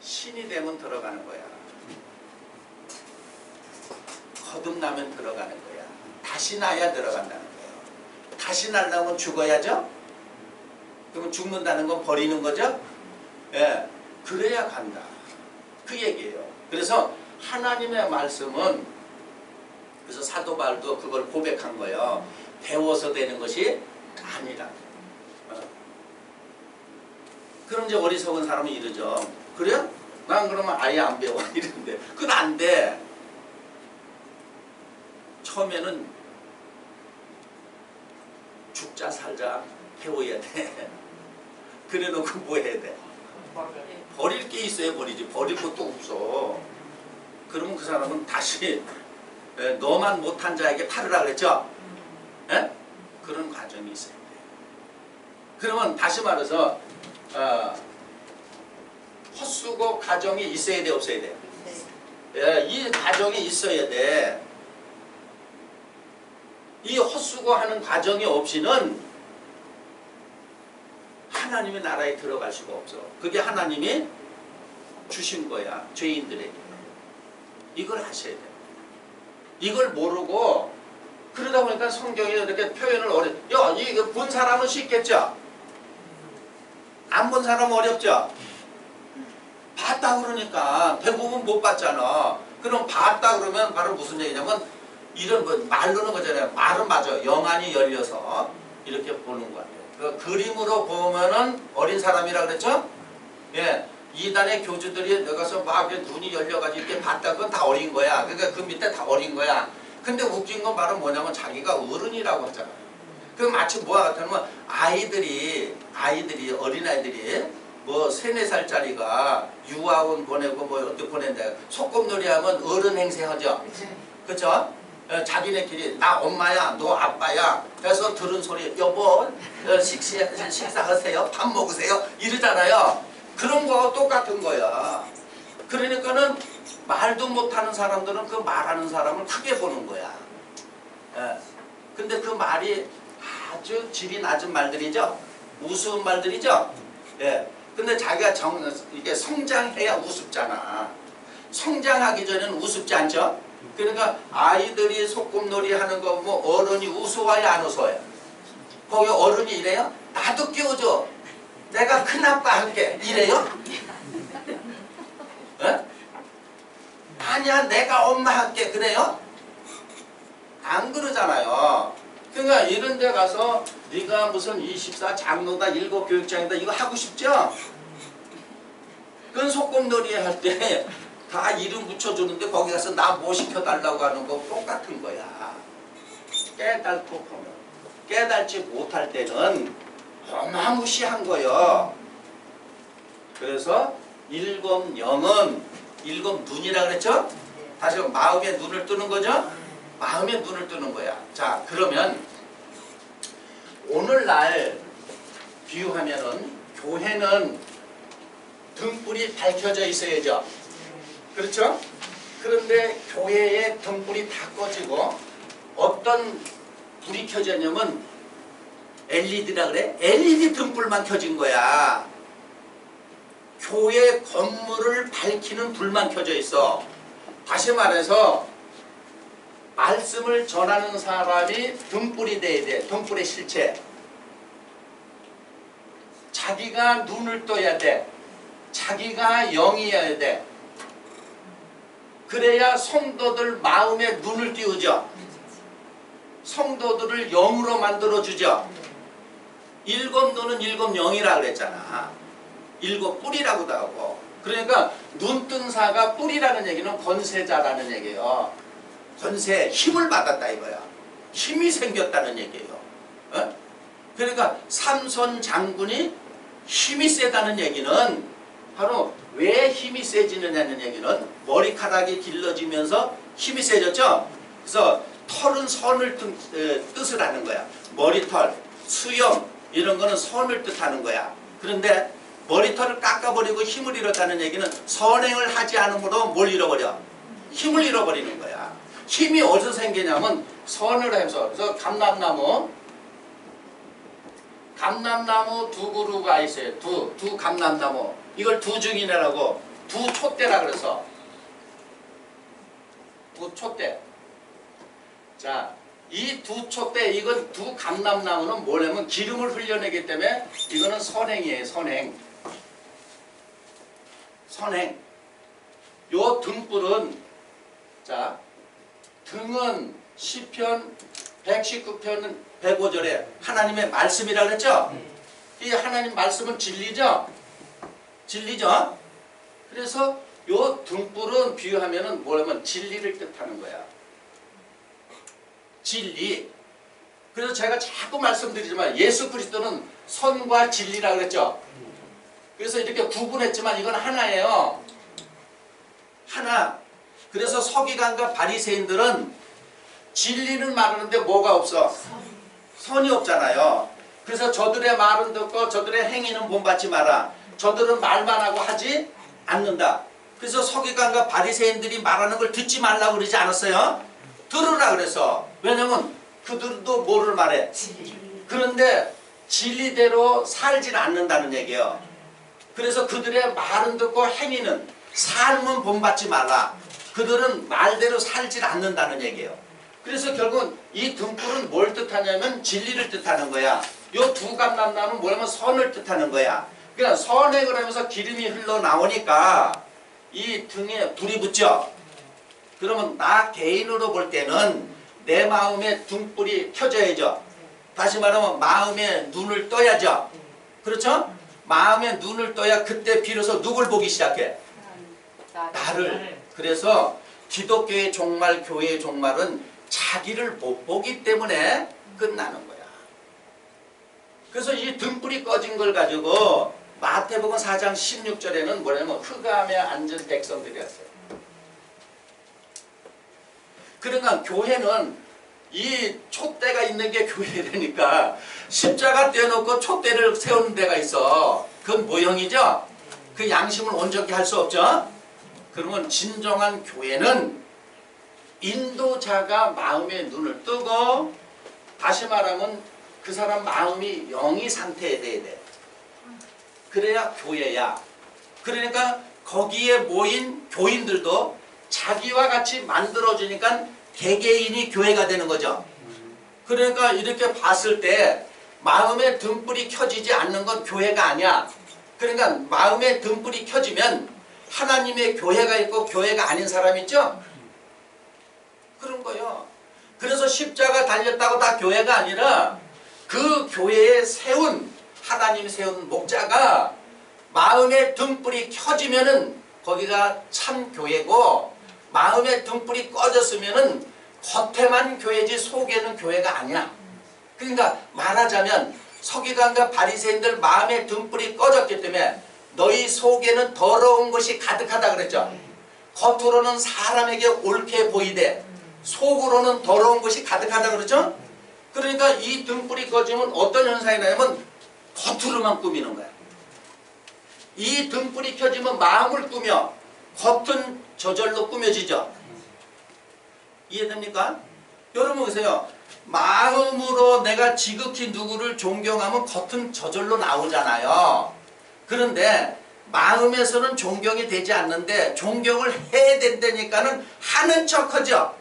신이 되면 들어가는 거야. 거듭나면 들어가는 거야. 다시 나야 들어간다는 거예요. 다시 나려면 죽어야죠. 그러면 죽는다는 건 버리는 거죠. 예, 그래야 간다. 그 얘기예요. 그래서 하나님의 말씀은, 그래서 사도 바울도 그걸 고백한 거예요. 배워서 되는 것이 아니라. 그럼 이제 어리석은 사람은 이러죠. 그래? 난 그러면 아예 안 배워. 이러는데 그건 안 돼. 처음에는 죽자 살자 배워야 돼. 그래 놓고 뭐 해야 돼? 버릴 게 있어야 버리지. 버릴 것도 없어. 그러면 그 사람은 다시 너만 못한 자에게 팔으라 그랬죠? 에? 그런 과정이 있어야 돼. 그러면 다시 말해서 헛수고 가정이 있어야 돼, 없어야 돼? 예, 이 가정이 있어야 돼. 이 헛수고하는 과정이 없이는 하나님의 나라에 들어갈 수가 없어. 그게 하나님이 주신 거야, 죄인들에게. 이걸 하셔야 돼. 이걸 모르고 그러다 보니까 성경이 이렇게 표현을 이거 본 사람은 쉽겠죠? 안 본 사람은 어렵죠? 봤다 그러니까 대부분 못 봤잖아. 그럼 봤다 그러면 바로 무슨 얘기냐면 이런 거 말로는 거잖아요. 말은 맞아. 영안이 열려서 이렇게 보는 거 같아요. 그 그림으로 보면은 어린 사람이라 그랬죠? 예. 이단의 교주들이 나가서 막 눈이 열려가지고 이렇게 봤다. 그건 다 어린 거야. 그러니까 그 밑에 다 어린 거야. 근데 웃긴 건 바로 뭐냐면 자기가 어른이라고 하잖아요. 그 마치 뭐와 같으면 아이들이 어린아이들이 뭐 3, 4살짜리가 유아원 보내고 뭐 어떻게 보낸다. 소꿉놀이 하면 어른 행세하죠. 그렇죠? 자기네끼리 나 엄마야 너 아빠야 해서 들은 소리 여보 식사하세요 밥 먹으세요 이러잖아요. 그런 거하고 똑같은 거야. 그러니까는 말도 못하는 사람들은 그 말하는 사람을 크게 보는 거야. 근데 그 말이 아주 질이 낮은 말들이죠. 우스운 말들이죠. 예. 근데 자기가 이게 성장해야 우습잖아. 성장하기 전에는 우습지 않죠. 그러니까 아이들이 소꿉놀이 하는 거 뭐 어른이 우스워야 안 우스워요? 거기 어른이 이래요? 나도 끼워줘. 내가 큰아빠 할게. 이래요? 에? 아니야 내가 엄마 할게. 그래요? 안 그러잖아요. 그러니까 이런 데 가서 네가 무슨 24 장로다 7 교육장이다 이거 하고 싶죠? 그건 소꿉놀이 할 때 다 이름 붙여주는데 거기 가서 나 뭐 시켜달라고 하는 거 똑같은 거야. 깨달고 보면. 깨달지 못할 때는 어마무시한 거예요. 그래서 일검영은 일검눈이라 그랬죠? 다시 마음의 눈을 뜨는 거죠? 마음의 눈을 뜨는 거야. 자, 그러면 오늘날 비유하면은 교회는 등불이 밝혀져 있어야죠. 그렇죠? 그런데 교회의 등불이 다 꺼지고 어떤 불이 켜졌냐면 LED라 그래? LED 등불만 켜진 거야. 교회 건물을 밝히는 불만 켜져 있어. 다시 말해서 말씀을 전하는 사람이 등불이 돼야 돼. 등불의 실체. 자기가 눈을 떠야 돼. 자기가 영이어야 돼. 그래야 성도들 마음에 눈을 띄우죠. 성도들을 영으로 만들어주죠. 일검눈은 일검영이라 그랬잖아. 일곱뿔이라고도 하고. 그러니까 눈뜬 사가 뿔이라는 얘기는 권세자라는 얘기예요. 권세, 힘을 받았다 이거야. 힘이 생겼다는 얘기예요. 어? 그러니까 삼손 장군이 힘이 세다는 얘기는 바로 왜 힘이 세지느냐는 얘기는 머리카락이 길러지면서 힘이 세졌죠. 그래서 털은 선을 뜻을 하는 거야. 머리털, 수염 이런 거는 선을 뜻하는 거야. 그런데 머리털을 깎아버리고 힘을 잃었다는 얘기는 선행을 하지 않으므로 뭘 잃어버려? 힘을 잃어버리는 거야. 힘이 어디서 생기냐면 선을 해서. 그래서 감람나무 두 그루가 있어요. 두 감람나무. 이걸 두중이라고 두 촛대라 그래서 두 촛대. 자, 이 두 촛대, 이건 두 감람나무는 뭐냐면 기름을 흘려내기 때문에 이거는 선행이에요. 선행. 선행. 요 등불은, 자, 등은 시편 119편 105절에 하나님의 말씀이라 그랬죠? 이 하나님 말씀은 진리죠? 진리죠? 그래서 요 등불은 비유하면은 뭐냐면 진리를 뜻하는 거야. 진리. 그래서 제가 자꾸 말씀드리지만 예수 그리스도는 선과 진리라 그랬죠? 그래서 이렇게 구분했지만 이건 하나예요. 하나. 그래서 서기관과 바리새인들은 진리는 말하는데 뭐가 없어? 선이 없잖아요. 그래서 저들의 말은 듣고 저들의 행위는 본받지 마라. 저들은 말만 하고 하지 않는다. 그래서 서기관과 바리새인들이 말하는 걸 듣지 말라고 그러지 않았어요? 들으라 그래서. 왜냐면 그들도 뭐를 말해? 그런데 진리대로 살지는 않는다는 얘기예요. 그래서 그들의 말은 듣고 행위는, 삶은 본받지 말라. 그들은 말대로 살지 않는다는 얘기예요. 그래서 결국은 이 등불은 뭘 뜻하냐면 진리를 뜻하는 거야. 요 두 감람나무는 뭐냐면 선을 뜻하는 거야. 그러니까 선행을 하면서 기름이 흘러나오니까 이 등에 불이 붙죠. 그러면 나 개인으로 볼 때는 내 마음에 등불이 켜져야죠. 다시 말하면 마음에 눈을 떠야죠. 그렇죠? 마음에 눈을 떠야 그때 비로소 누굴 보기 시작해? 나를. 그래서 기독교의 종말, 교회의 종말은 자기를 못 보기 때문에 끝나는 거야. 그래서 이 등불이 꺼진 걸 가지고 마태복음 4장 16절에는 뭐냐면 흑암에 앉은 백성들이었어요. 그러니까 교회는 이 촛대가 있는 게 교회라니까 십자가 떼어놓고 촛대를 세우는 데가 있어. 그건 모형이죠? 그 양심을 온전히 할 수 없죠? 그러면 진정한 교회는 인도자가 마음의 눈을 뜨고, 다시 말하면 그 사람 마음이 영의 상태에 돼야 돼. 그래야 교회야. 그러니까 거기에 모인 교인들도 자기와 같이 만들어주니까 개개인이 교회가 되는 거죠. 그러니까 이렇게 봤을 때 마음의 등불이 켜지지 않는 건 교회가 아니야. 그러니까 마음의 등불이 켜지면 하나님의 교회가 있고 교회가 아닌 사람 있죠? 그런 거요. 그래서 십자가 달렸다고 다 교회가 아니라 그 교회에 세운, 하나님이 세운 목자가 마음의 등불이 켜지면은 거기가 참 교회고, 마음의 등불이 꺼졌으면은 겉에만 교회지 속에는 교회가 아니야. 그러니까 말하자면 서기관과 바리새인들 마음의 등불이 꺼졌기 때문에 너희 속에는 더러운 것이 가득하다 그랬죠. 겉으로는 사람에게 옳게 보이되 속으로는 더러운 것이 가득하다 그러죠. 그러니까 이 등불이 꺼지면 어떤 현상이 나냐면 겉으로만 꾸미는 거야. 이 등불이 켜지면 마음을 꾸며 겉은 저절로 꾸며지죠. 이해됩니까? 여러분 보세요. 마음으로 내가 지극히 누구를 존경하면 겉은 저절로 나오잖아요. 그런데 마음에서는 존경이 되지 않는데 존경을 해야 된다니까는 하는 척하죠.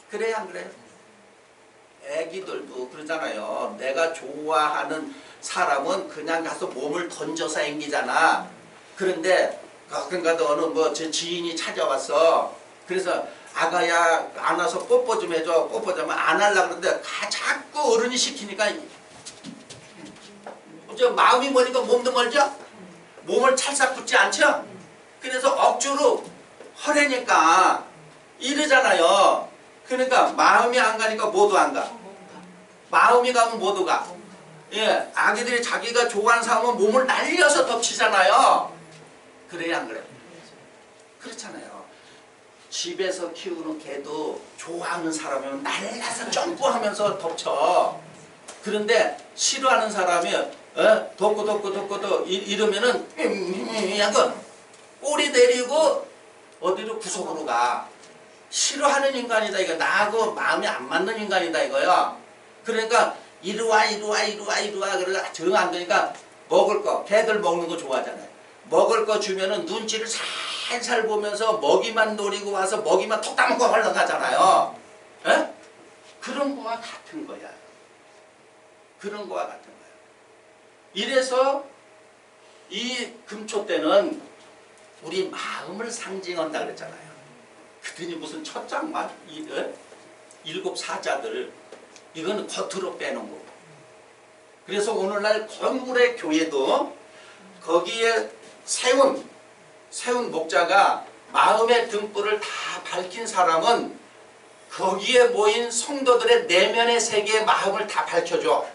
그래야 안 그래요? 애기들도 그러잖아요. 내가 좋아하는 사람은 그냥 가서 몸을 던져서 앵기잖아. 그런데 가끔가다 어느 뭐 제 지인이 찾아왔어. 그래서 아가야 안아서 뽀뽀 좀 해줘. 뽀뽀 좀 안 하려고 그러는데 자꾸 어른이 시키니까 저 마음이 머니까 몸도 멀죠? 몸을 찰싹 붙지 않죠? 그래서 억지로 하려니까 이러잖아요. 그러니까 마음이 안 가니까 모두 안 가. 마음이 가면 모두 가. 예, 아기들이 자기가 좋아하는 사람은 몸을 날려서 덮치잖아요. 그래야 안 그래? 그렇잖아요. 집에서 키우는 개도 좋아하는 사람이면 날라서 점프하면서 덮쳐. 그런데 싫어하는 사람이 덮고 이러면은 약간 꼬리 내리고 어디로 구석으로 가. 싫어하는 인간이다 이거. 나하고 마음이 안 맞는 인간이다 이거야. 그러니까 이리와 그러다 정 안 되니까 먹을 거, 개들 먹는 거 좋아하잖아요. 먹을 거 주면은 눈치를 살살 보면서 먹이만 노리고 와서 먹이만 톡 따먹고 흘러가잖아요. 에? 그런 거와 같은 거야. 그런 거와 같은 거야. 이래서 이 금초 때는 우리 마음을 상징한다 그랬잖아요. 그더니 무슨 첫장만 일곱 사자들 이거는 겉으로 빼는 거고. 그래서 오늘날 건물의 교회도 거기에 세운 목자가 마음의 등불을 다 밝힌 사람은 거기에 모인 성도들의 내면의 세계의 마음을 다 밝혀줘.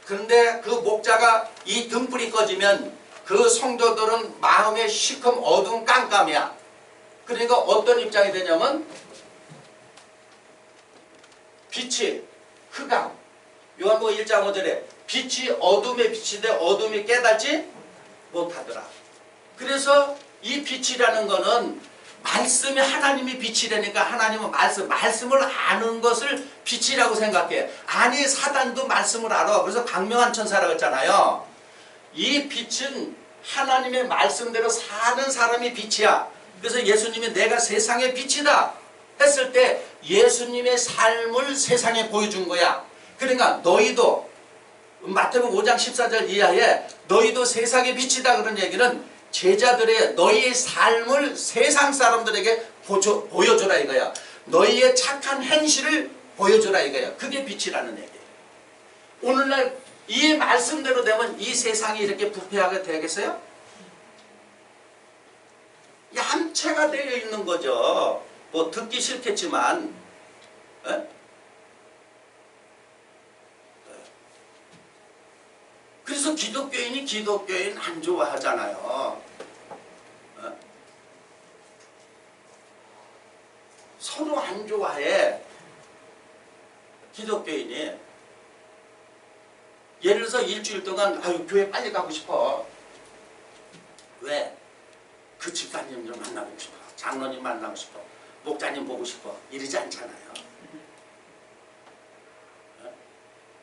그런데 그 목자가 이 등불이 꺼지면 그 성도들은 마음에 시커먼 어두운 깜깜이야. 그러니까 어떤 입장이 되냐면 빛이 흑암. 요한복음 1장 5절에 빛이 어둠에 비치되 어둠이 깨닫지 못하더라. 그래서 이 빛이라는 거는 말씀이 하나님이 빛이라니까 하나님은 말씀을 아는 것을 빛이라고 생각해. 아니 사단도 말씀을 알아. 그래서 광명한 천사라고 했잖아요. 이 빛은 하나님의 말씀대로 사는 사람이 빛이야. 그래서 예수님이 내가 세상의 빛이다 했을 때 예수님의 삶을 세상에 보여준 거야. 그러니까 너희도 마태복음 5장 14절 이하에 너희도 세상의 빛이다 그런 얘기는 제자들의 너희의 삶을 세상 사람들에게 보여주라 이거야. 너희의 착한 행실을 보여주라 이거야. 그게 빛이라는 얘기예요. 오늘날 이 말씀대로 되면 이 세상이 이렇게 부패하게 되겠어요? 얌체가 되어 있는 거죠. 뭐 듣기 싫겠지만 에? 그래서 기독교인이 기독교인 안 좋아하잖아요. 서로 안 좋아해. 기독교인이. 예를 들어서 일주일 동안 아유 교회 빨리 가고 싶어. 왜? 그 집사님 좀 만나고 싶어. 장로님 만나고 싶어. 목자님 보고 싶어. 이러지 않잖아요.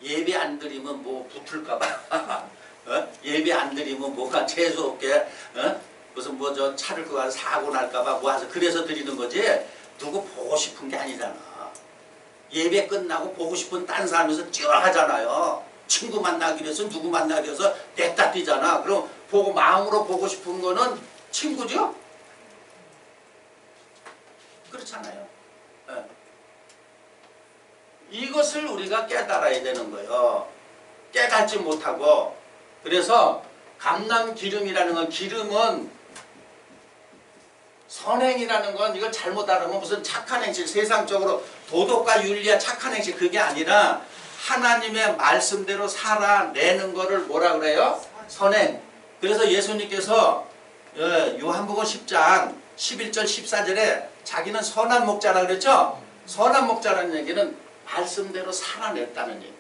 예배 안 드리면 뭐 붙을까봐. 예배 안 드리면 뭐가 재수없게 무슨 뭐 저 차를 그 가서 사고 날까봐 뭐 해서 그래서 드리는 거지. 누구 보고 싶은 게 아니잖아. 예배 끝나고 보고 싶은 딴 사람에서 찌어하잖아요. 친구 만나기로 해서 누구 만나기로 해서 냅다 뛰잖아. 그럼 보고 마음으로 보고 싶은 거는 친구죠? 그렇잖아요. 이것을 우리가 깨달아야 되는 거예요. 깨닫지 못하고. 그래서 감람기름이라는 건 기름은 선행이라는 건 이걸 잘못 알으면 무슨 착한 행실 세상적으로 도덕과 윤리와 착한 행실 그게 아니라 하나님의 말씀대로 살아내는 거를 뭐라 그래요? 선행. 그래서 예수님께서 요한복음 10장 11절 14절에 자기는 선한 목자라 그랬죠? 선한 목자라는 얘기는 말씀대로 살아냈다는 얘기예요.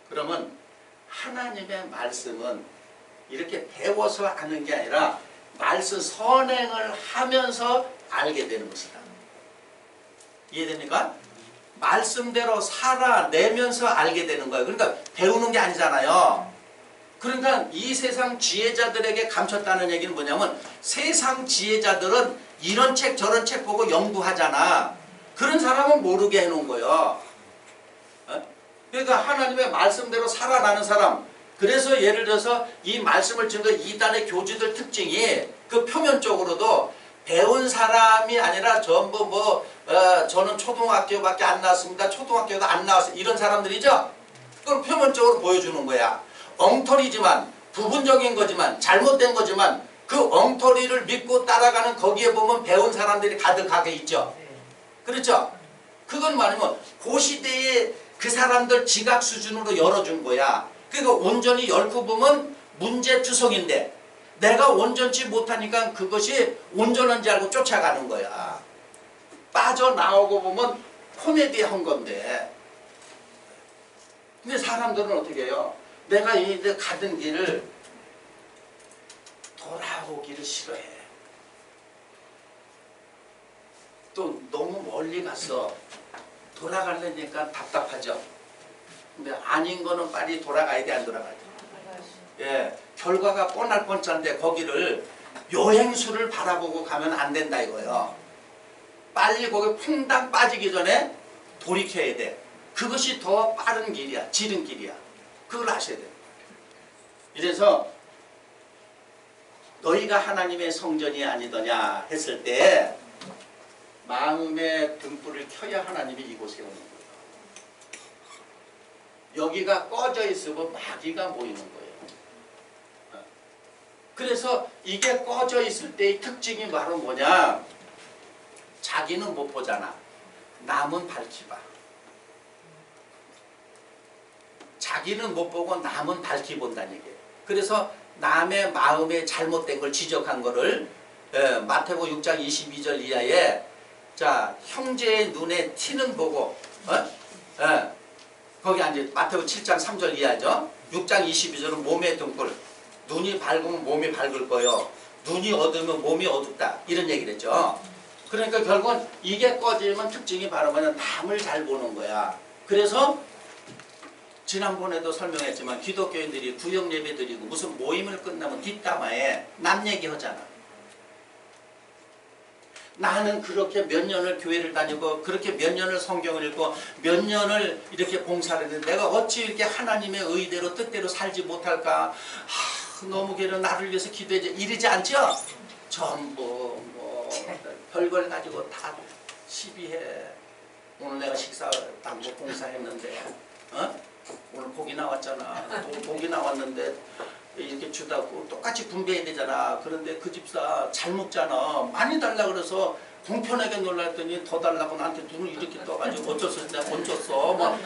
그러면 하나님의 말씀은 이렇게 배워서 아는 게 아니라 말씀 선행을 하면서 알게 되는 것이다. 이해됩니까? 말씀대로 살아내면서 알게 되는 거예요. 그러니까 배우는 게 아니잖아요. 그러니까 이 세상 지혜자들에게 감췄다는 얘기는 뭐냐면 세상 지혜자들은 이런 책 저런 책 보고 연구하잖아. 그런 사람은 모르게 해놓은 거예요. 그러니까 하나님의 말씀대로 살아나는 사람. 그래서 예를 들어서 이 말씀을 증거 이단의 교주들 특징이 그 표면적으로도 배운 사람이 아니라 전부 저는 초등학교밖에 안 나왔습니다. 초등학교도 안 나왔어요. 이런 사람들이죠. 그걸 표면적으로 보여주는 거야. 엉터리지만 부분적인 거지만 잘못된 거지만 그 엉터리를 믿고 따라가는 거기에 보면 배운 사람들이 가득하게 있죠. 그렇죠? 그건 말하면 그 시대에 그 사람들 지각 수준으로 열어준 거야. 그러니까 온전히 얽고 보면 문제투성인데 내가 온전치 못하니까 그것이 온전한지 알고 쫓아가는 거야. 빠져나오고 보면 코미디 한 건데. 근데 사람들은 어떻게 해요? 내가 이제 가던 길을 돌아오기를 싫어해. 또 너무 멀리 갔어. 돌아가려니까 답답하죠. 근데 아닌 거는 빨리 돌아가야 돼, 안 돌아가야 돼? 예, 결과가 뻔할 뻔짠데 거기를 요행수를 바라보고 가면 안 된다 이거예요. 빨리 거기 퐁당 빠지기 전에 돌이켜야 돼. 그것이 더 빠른 길이야. 지름길이야. 그걸 아셔야 돼. 이래서 너희가 하나님의 성전이 아니더냐 했을 때 마음의 등불을 켜야 하나님이 이곳에 오는 거예요. 여기가 꺼져 있으면 마귀가 모이는 거예요. 그래서 이게 꺼져 있을 때의 특징이 바로 뭐냐? 자기는 못 보잖아. 남은 밝히 봐. 자기는 못 보고 남은 밝히 본다는 얘기예요. 그래서 남의 마음에 잘못된 걸 지적한 거를 마태복음 6장 22절 이하에 자 형제의 눈에 티는 보고 거기 이제 마태복음 7장 3절 이하죠. 6장 22절은 몸의 등불. 눈이 밝으면 몸이 밝을 거요. 눈이 어두우면 몸이 어둡다. 이런 얘기를 했죠. 그러니까 결국은 이게 꺼지면 특징이 바로 뭐냐 남을 잘 보는 거야. 그래서 지난번에도 설명했지만 기독교인들이 구역 예배 드리고 무슨 모임을 끝나면 뒷담화에 남 얘기하잖아. 나는 그렇게 몇 년을 교회를 다니고 그렇게 몇 년을 성경을 읽고 몇 년을 이렇게 봉사를 했는데 내가 어찌 이렇게 하나님의 의대로 뜻대로 살지 못할까. 너무 걔는 나를 위해서 기도해줘 이러지 않죠? 전부 뭐 별걸 가지고 다 시비해. 오늘 내가 식사 당부 봉사했는데 오늘 고기 나왔잖아. 오늘 고기 나왔는데 이렇게 주다고 똑같이 분배해야 되잖아. 그런데 그 집사 잘 먹잖아. 많이 달라 그래서 공평하게 놀랐더니 더 달라고 나한테 눈을 이렇게 떠가지고 어쩔 내가 얹었어. 뭐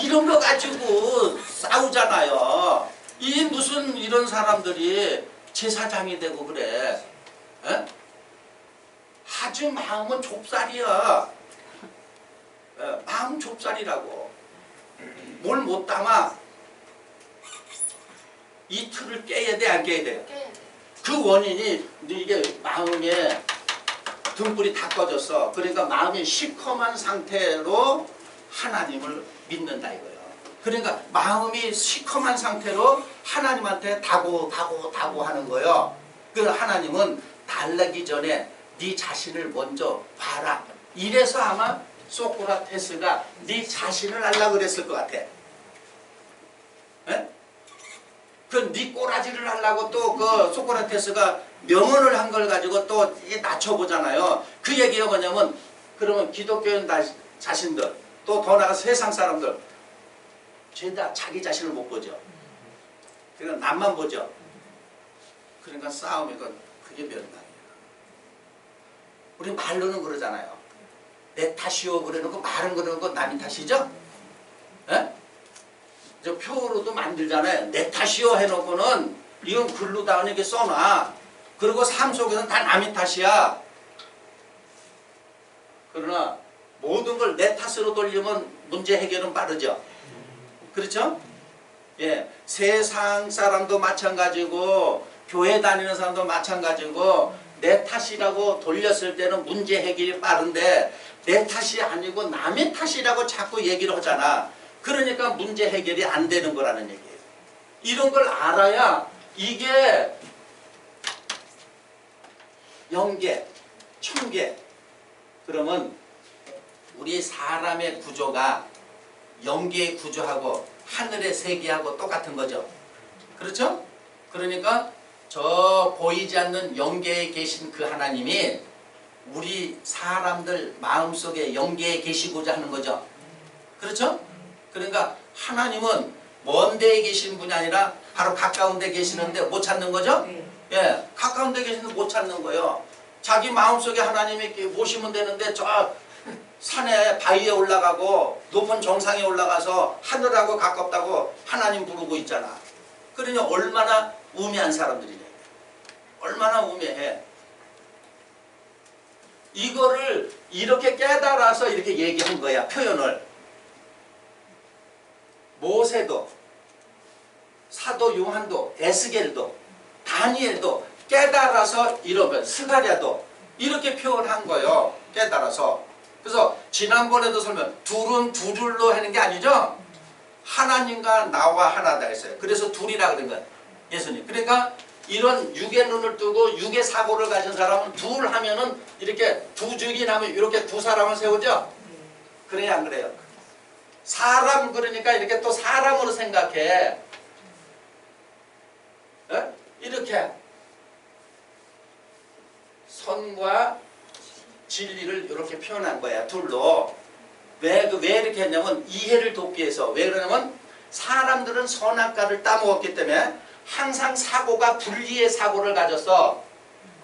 이런 거 가지고 싸우잖아요. 이 무슨 이런 사람들이 제사장이 되고 그래. 에? 아주 마음은 좁쌀이야. 마음 좁쌀이라고. 뭘 못 담아. 이 틀을 깨야 돼, 안 깨야 돼? 그 원인이 이게 마음에 등불이 다 꺼졌어. 그러니까 마음이 시커먼 상태로 하나님을 믿는다 이거예요. 그러니까 마음이 시커먼 상태로 하나님한테 다고 하는 거예요. 그 하나님은 달라기 전에 네 자신을 먼저 봐라. 이래서 아마 소크라테스가 네 자신을 알라 그랬을 것 같아. 에? 그 네 꼬라지를 하려고 또 그 소크라테스가 명언을 한 걸 가지고 또 이게 낮춰보잖아요. 그 얘기가 뭐냐면 그러면 기독교인 자신들 또 더 나아가 세상 사람들 죄다 자기 자신을 못 보죠. 그러니까 남만 보죠. 그러니까 싸움이 그게 면당이에요. 우리 말로는 그러잖아요. 내 탓이요 그러는 거 말은 그러는 거 남이 탓이죠? 에? 저 표로도 만들잖아요. 내 탓이요 해놓고는 이건 글로다가 이렇게 써놔. 그리고 삶 속에서는 다 남의 탓이야. 그러나 모든 걸 내 탓으로 돌리면 문제 해결은 빠르죠. 그렇죠? 예, 세상 사람도 마찬가지고 교회 다니는 사람도 마찬가지고 내 탓이라고 돌렸을 때는 문제 해결이 빠른데 내 탓이 아니고 남의 탓이라고 자꾸 얘기를 하잖아. 그러니까 문제 해결이 안 되는 거라는 얘기예요. 이런 걸 알아야 이게 영계, 천계. 그러면 우리 사람의 구조가 영계의 구조하고 하늘의 세계하고 똑같은 거죠. 그렇죠? 그러니까 저 보이지 않는 영계에 계신 그 하나님이 우리 사람들 마음속에 영계에 계시고자 하는 거죠. 그렇죠? 그러니까 하나님은 먼 데에 계신 분이 아니라 바로 가까운 데 계시는데 못 찾는 거죠? 예, 가까운 데 계시는데 못 찾는 거예요. 자기 마음속에 하나님이 이렇게 모시면 되는데 저 산에 바위에 올라가고 높은 정상에 올라가서 하늘하고 가깝다고 하나님 부르고 있잖아. 그러니 얼마나 우매한 사람들이냐. 얼마나 우매해. 이거를 이렇게 깨달아서 이렇게 얘기한 거야. 표현을. 모세도 사도 요한도 에스겔도 다니엘도 깨달아서 이러면 스가랴도 이렇게 표현한 거예요. 깨달아서. 그래서 지난번에도 설명 둘은 둘로 하는 게 아니죠. 하나님과 나와 하나다 했어요. 그래서 둘이라 그런 거예요. 예수님. 그러니까 이런 육의 눈을 뜨고 육의 사고를 가진 사람은 둘 하면은 이렇게 두 줄이 나면 이렇게 두 사람을 세우죠. 그래야 안 그래요? 사람 그러니까 이렇게 또 사람으로 생각해. 에? 이렇게 선과 진리를 이렇게 표현한 거야. 둘로. 왜 이렇게 했냐면 이해를 돕기 위해서. 왜 그러냐면 사람들은 선악과를 따먹었기 때문에 항상 사고가 분리의 사고를 가졌어.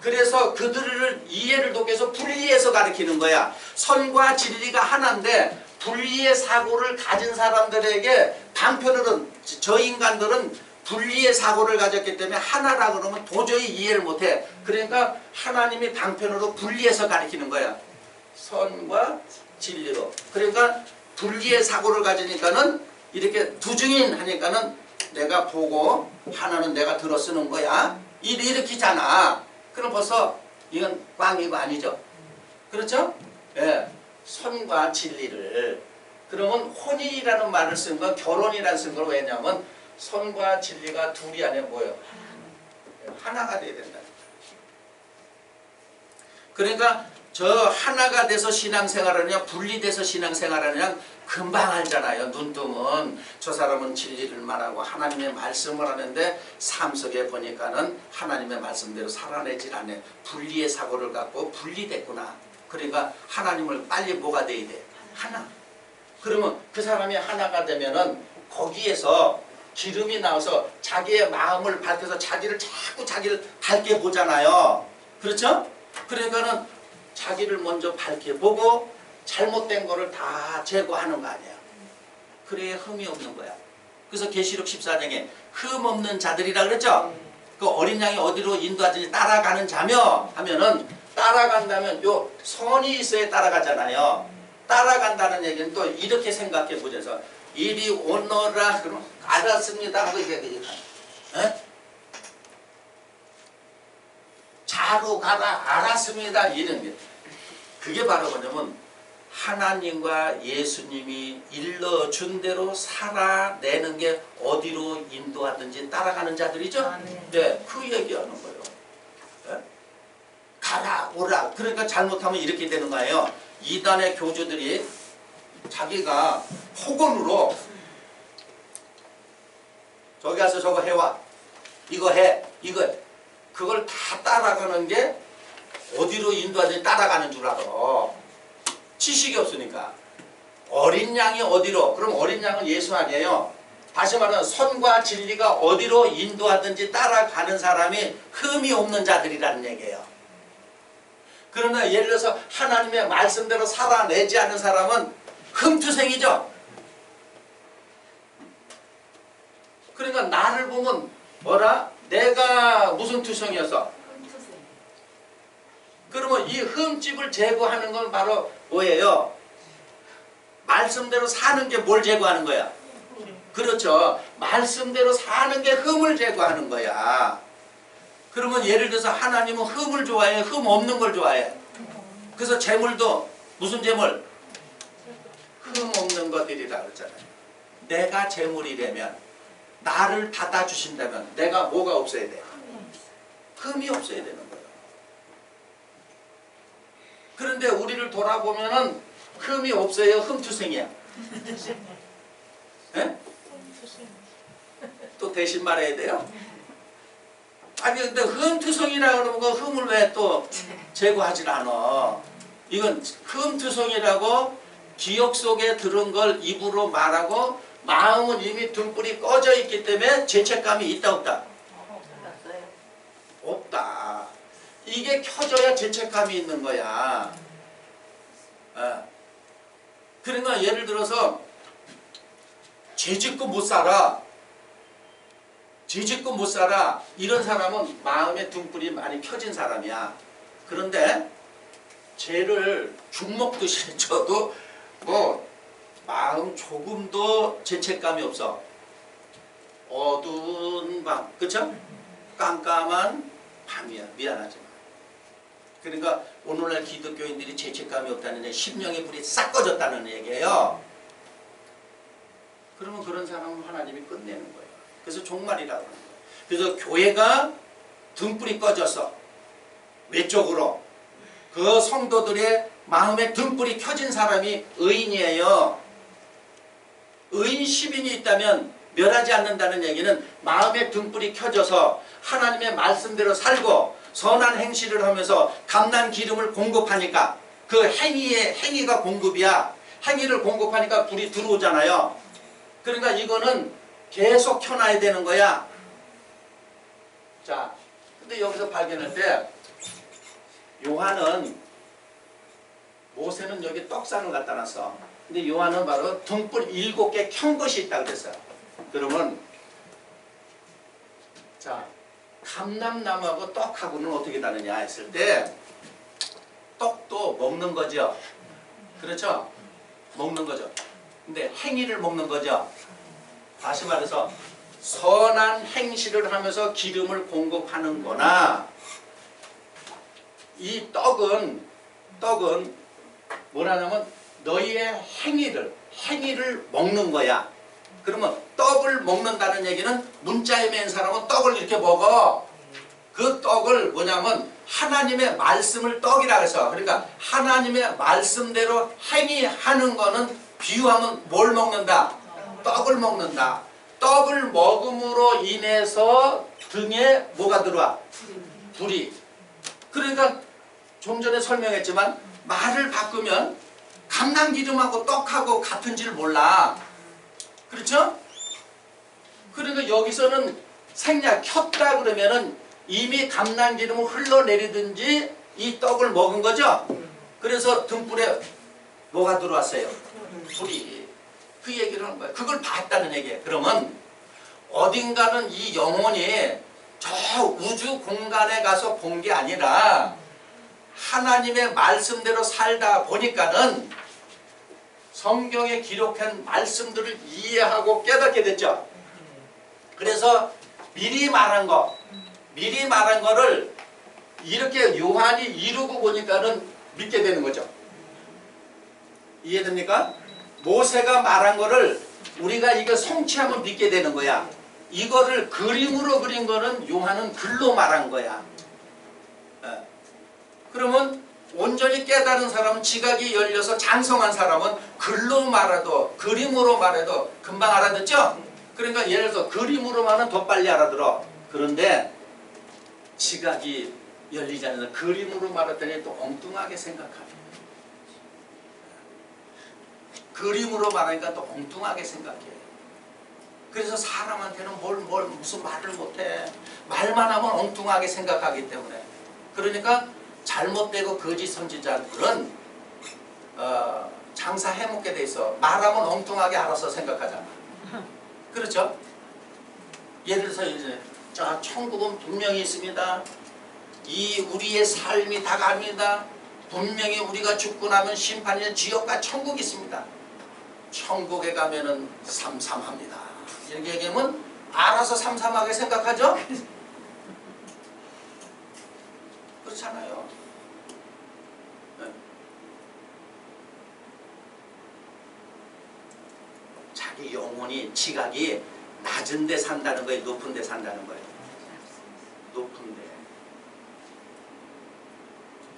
그래서 그들을 이해를 돕기 위해서 분리해서 가르치는 거야. 선과 진리가 하나인데 분리의 사고를 가진 사람들에게 방편으로는 저 인간들은 분리의 사고를 가졌기 때문에 하나라 그러면 도저히 이해를 못해. 그러니까 하나님이 방편으로 분리해서 가르치는 거야. 선과 진리로. 그러니까 분리의 사고를 가지니까는 이렇게 두중인 하니까는 내가 보고 하나는 내가 들어 쓰는 거야. 일으키잖아. 그럼 벌써 이건 꽝이고 아니죠. 그렇죠? 예. 선과 진리를. 그러면 혼인이라는 말을 쓴 건 결혼이라는 쓴 건 왜냐면 선과 진리가 둘이 아니라 뭐예요? 하나가 돼야 된다. 그러니까 저 하나가 돼서 신앙생활하느냐 분리돼서 신앙생활하느냐 금방 알잖아요. 눈 뜨면 저 사람은 진리를 말하고 하나님의 말씀을 하는데 삶 속에 보니까는 하나님의 말씀대로 살아내질 않네. 분리의 사고를 갖고 분리됐구나. 그러니까 하나님을 빨리 뭐가 돼야 돼? 하나. 그러면 그 사람이 하나가 되면은 거기에서 기름이 나와서 자기의 마음을 밝혀서 자기를 밝게 보잖아요. 그렇죠? 그러니까는 자기를 먼저 밝게 보고 잘못된 거를 다 제거하는 거 아니야. 그래야 흠이 없는 거야. 그래서 계시록 14장에 흠 없는 자들이라 그랬죠? 그 어린 양이 어디로 인도하든지 따라가는 자며 하면은 따라간다면 요 선이 있어야 따라가잖아요. 따라간다는 얘기는 또 이렇게 생각해 보셔서 이리 오너라 그러면 알았습니다 하고 얘기해. 자로 가라 알았습니다 이런 게. 그게 바로 뭐냐면 하나님과 예수님이 일러준 대로 살아내는 게 어디로 인도하든지 따라가는 자들이죠. 네, 그 얘기하는 거예요. 네? 가라 오라. 그러니까 잘못하면 이렇게 되는 거예요. 이단의 교주들이 자기가 폭언으로 저기 가서 저거 해와 이거 해 이거 해. 그걸 다 따라가는 게 어디로 인도하든지 따라가는 줄 알아. 지식이 없으니까. 어린 양이 어디로? 그럼 어린 양은 예수 아니에요. 다시 말하면 선과 진리가 어디로 인도하든지 따라가는 사람이 흠이 없는 자들이라는 얘기예요. 그러나 예를 들어서 하나님의 말씀대로 살아내지 않는 사람은 흠투생이죠. 그러니까 나를 보면 뭐라? 내가 무슨 투성이었어? 그러면 이 흠집을 제거하는 건 바로 뭐예요? 말씀대로 사는 게 뭘 제거하는 거야? 그렇죠. 말씀대로 사는 게 흠을 제거하는 거야. 그러면 예를 들어서 하나님은 흠을 좋아해? 흠 없는 걸 좋아해? 그래서 재물도 무슨 재물? 흠 없는 것들이라 그러잖아요. 내가 재물이라면 나를 받아주신다면 내가 뭐가 없어야 돼? 흠이 없어야 되는 거예요. 그런데 우리를 돌아보면은 흠이 없어요? 흠투생이야? 네? 또 대신 말해야 돼요? 아니 근데 흠투성이라 그러면 그 흠을 왜 또 제거하질 않아? 이건 흠투성이라고 기억 속에 들은 걸 입으로 말하고 마음은 이미 등불이 꺼져 있기 때문에 죄책감이 있다 없다? 없다. 이게 켜져야 죄책감이 있는 거야. 그러니까 예를 들어서 죄짓고 못 살아. 죄짓고 못 살아. 이런 사람은 마음의 등불이 많이 켜진 사람이야. 그런데 죄를 죽먹듯이 쳐도 뭐 마음 조금도 죄책감이 없어. 어두운 밤, 그쵸? 깜깜한 밤이야. 미안하지만. 그러니까 오늘날 기독교인들이 죄책감이 없다는 얘기, 심령의 불이 싹 꺼졌다는 얘기예요. 그러면 그런 사람은 하나님이 끝내는 거예요. 그래서 종말이라고 하는 거예요. 그래서 교회가 등불이 꺼져서 외적으로 그 성도들의 마음에 등불이 켜진 사람이 의인이에요. 의인 10인이 있다면 멸하지 않는다는 얘기는 마음에 등불이 켜져서 하나님의 말씀대로 살고 선한 행실을 하면서 감난 기름을 공급하니까 그 행위가 공급이야. 행위를 공급하니까 불이 들어오잖아요. 그러니까 이거는 계속 켜놔야 되는 거야. 자, 근데 여기서 발견할 때 요한은 모세는 여기 떡상을 갖다 놨어. 근데 요한은 바로 등불 7개 켠 것이 있다고 그랬어요. 그러면 자, 감람나무하고 떡하고는 어떻게 다르냐 했을 때 떡도 먹는 거죠. 그렇죠? 먹는 거죠. 근데 행위를 먹는 거죠. 다시 말해서 선한 행실을 하면서 기름을 공급하는 거나 이 떡은 뭐라냐면 너희의 행위를 먹는 거야. 그러면 떡을 먹는다는 얘기는 문자에 맨 사람은 떡을 이렇게 먹어. 그 떡을 뭐냐면 하나님의 말씀을 떡이라고 해서 그러니까 하나님의 말씀대로 행위하는 거는 비유하면 뭘 먹는다? 떡을 먹는다. 떡을 먹음으로 인해서 등에 뭐가 들어와? 불이. 그러니까 좀 전에 설명했지만 말을 바꾸면 감람기름하고 떡하고 같은 줄 몰라. 그렇죠? 그러니까 여기서는 생략 켰다 그러면은 이미 감람기름을 흘러내리든지 이 떡을 먹은 거죠. 그래서 등불에 뭐가 들어왔어요? 불이. 그 얘기를 하는 거예요. 그걸 봤다는 얘기예요. 그러면 어딘가는 이 영혼이 저 우주 공간에 가서 본 게 아니라 하나님의 말씀대로 살다 보니까는 성경에 기록한 말씀들을 이해하고 깨닫게 됐죠. 그래서 미리 말한 거를 이렇게 요한이 이루고 보니까는 믿게 되는 거죠. 이해됩니까? 모세가 말한 거를 우리가 이거 성취하면 믿게 되는 거야. 이거를 그림으로 그린 거는 요한은 글로 말한 거야. 그러면 온전히 깨달은 사람은 지각이 열려서 장성한 사람은 글로 말해도 그림으로 말해도 금방 알아듣죠? 그러니까 예를 들어서 그림으로 말하면 더 빨리 알아들어. 그런데 지각이 열리지 않아서 그림으로 말했더니 또 엉뚱하게 생각하네. 그림으로 말하니까 또 엉뚱하게 생각해. 그래서 사람한테는 무슨 말을 못해. 말만 하면 엉뚱하게 생각하기 때문에. 그러니까 잘못되고 거짓 선지자들은 장사 해먹게 돼 있어. 말하면 엉뚱하게 알아서 생각하잖아. 그렇죠? 예를 들어서 이제 자, 천국은 분명히 있습니다. 이 우리의 삶이 다갑니다. 분명히 우리가 죽고 나면 심판이 지옥과 천국이 있습니다. 천국에 가면은 삼삼합니다. 이렇게 얘기하면 알아서 삼삼하게 생각하죠? 그렇잖아요. 네. 자기 영혼이 지각이 낮은 데 산다는 거예요? 높은 데 산다는 거예요? 높은 데.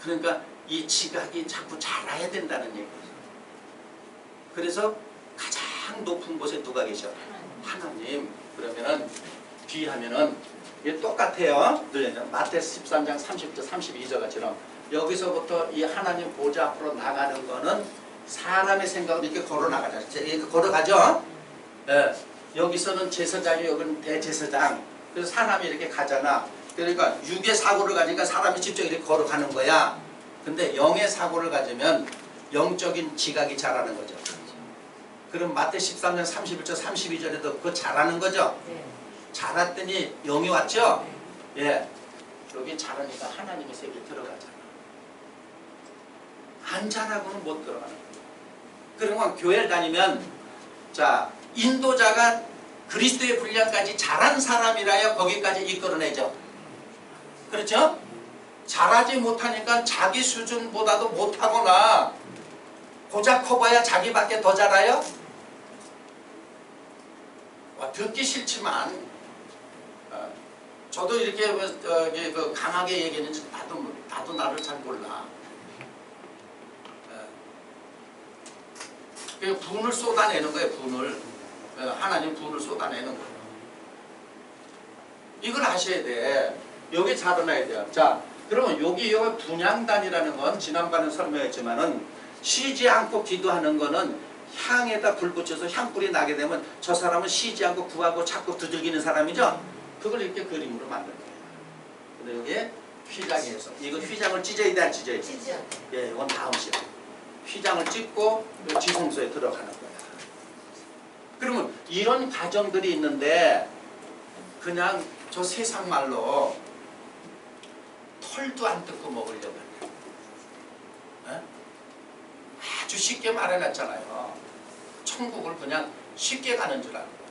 그러니까 이 지각이 자꾸 자라야 된다는 얘기죠. 그래서 가장 높은 곳에 누가 계셔? 하나님. 그러면은 뒤하면은 이게 똑같아요. 마태복음 13장 30절 32절처럼 여기서부터 이 하나님 보좌 앞으로 나가는 거는 사람의 생각으로 이렇게 걸어 나가죠. 이렇게 걸어가죠. 네. 여기서는 제사장이 여기는 대제사장. 그래서 사람이 이렇게 가잖아. 그러니까 육의 사고를 가지니까 사람이 직접 이렇게 걸어가는 거야. 근데 영의 사고를 가지면 영적인 지각이 자라는 거죠. 그럼 마태 13장 31절 32절에도 그거 자라는 거죠. 자랐더니 영이 왔죠. 예, 여기 자라니까 하나님의 세계에 들어가잖아. 안 자라고는 못 들어가는 거야. 그러면 교회를 다니면 자 인도자가 그리스도의 분량까지 자란 사람이라야 거기까지 이끌어내죠. 그렇죠? 잘하지 못하니까 자기 수준보다도 못하거나 고작 커봐야 자기밖에 더 잘해요? 듣기 싫지만 저도 이렇게 그 강하게 얘기했는지 나도 나를 잘 몰라. 그 분을 쏟아내는 거예요. 분을. 하나님 분을 쏟아내는 거예요. 이걸 하셔야 돼. 여기 잡아놔야 돼요. 자, 그러면 여기 분향단이라는 건 지난번에 설명했지만은 쉬지 않고 기도하는 거는 향에다 불 붙여서 향불이 나게 되면 저 사람은 쉬지 않고 구하고 자꾸 두들기는 사람이죠. 그걸 이렇게 그림으로 만든 거예요. 근데 여기에 휘장에서 이거 휘장을 찢어야 돼, 안 찢어야 돼? 찢어. 예, 이건 다음 시간. 휘장을 찢고 지성소에 들어가는 거야. 그러면 이런 과정들이 있는데 그냥 저 세상 말로 털도 안 뜯고 먹으려고 해요. 아주 쉽게 말해놨잖아요. 천국을 그냥 쉽게 가는 줄 알고.